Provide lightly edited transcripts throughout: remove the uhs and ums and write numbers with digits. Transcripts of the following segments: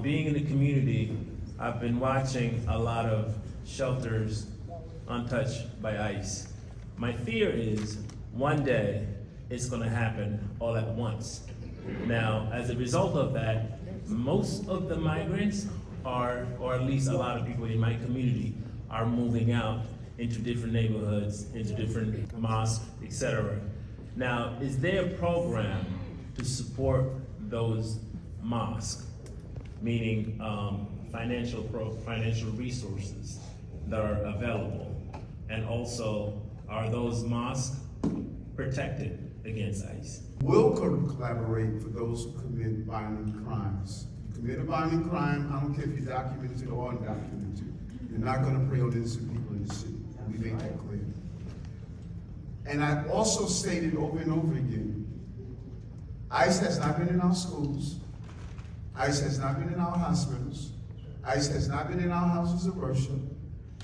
Being in the community, I've been watching a lot of shelters untouched by ICE. My fear is one day it's gonna happen all at once. Now, as a result of that, most of the migrants are, or at least a lot of people in my community, are moving out into different neighborhoods, into different mosques, etc. Now, is there a program to support those mosques, meaning financial resources that are available? And also, are those mosques protected against ICE? We'll collaborate for those who commit violent crimes. You commit a violent crime, I don't care if you're documented or undocumented, you're not gonna prey on innocent people in the city. We make that clear. And I also stated over and over again, ICE has not been in our schools, ICE has not been in our hospitals, ICE has not been in our houses of worship,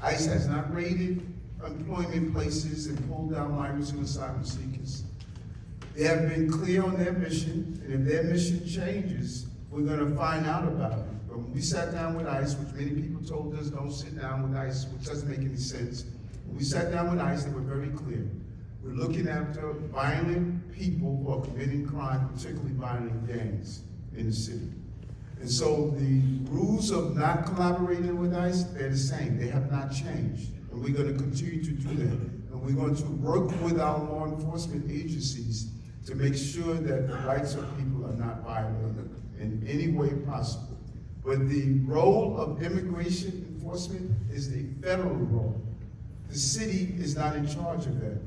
ICE has not raided employment places and pulled down migrants and asylum seekers. They have been clear on their mission, and if their mission changes, we're gonna find out about it. But when we sat down with ICE, which many people told us don't sit down with ICE, which doesn't make any sense. When we sat down with ICE, they were very clear. We're looking after violent people who are committing crime, particularly violent gangs in the city. And so the rules of not collaborating with ICE, they're the same. They have not changed. And we're going to continue to do that. And we're going to work with our law enforcement agencies to make sure that the rights of people are not violated in any way possible. But the role of immigration enforcement is the federal role. The city is not in charge of that.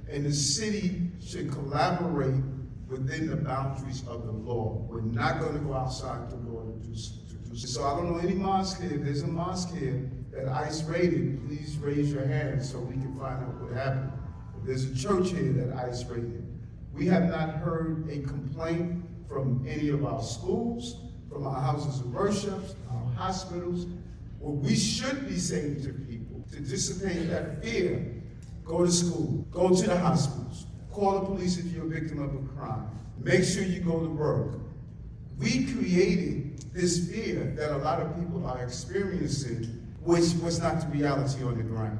And the city should collaborate within the boundaries of the law. We're not going to go outside the law to do so. So I don't know any mosque here. If there's a mosque here that ICE raided, please raise your hand so we can find out what happened. If there's a church here that ICE raided, we have not heard a complaint from any of our schools, from our houses of worship, our hospitals. What we should be saying to people to dissipate that fear: go to school, go to the hospitals, call the police if you're a victim of a crime, make sure you go to work. We created this fear that a lot of people are experiencing, which was not the reality on the ground.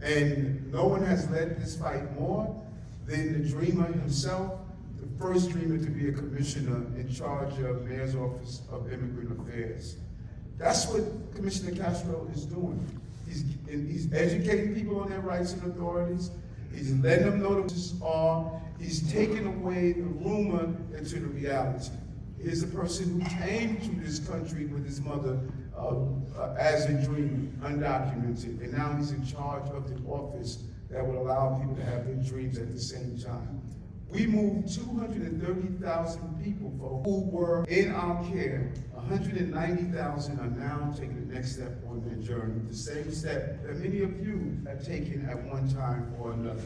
And no one has led this fight more than the dreamer himself, the first dreamer to be a commissioner in charge of Mayor's Office of Immigrant Affairs. That's what Commissioner Castro is doing. He's educating people on their rights and authorities. He's letting them know what this are. He's taking away the rumor into the reality. Here's a person who came to this country with his mother as a dreamer, undocumented, and now he's in charge of the office that will allow people to have their dreams at the same time. We moved 230,000 people who were in our care. 190,000 are now taking the next step on their journey, the same step that many of you have taken at one time or another.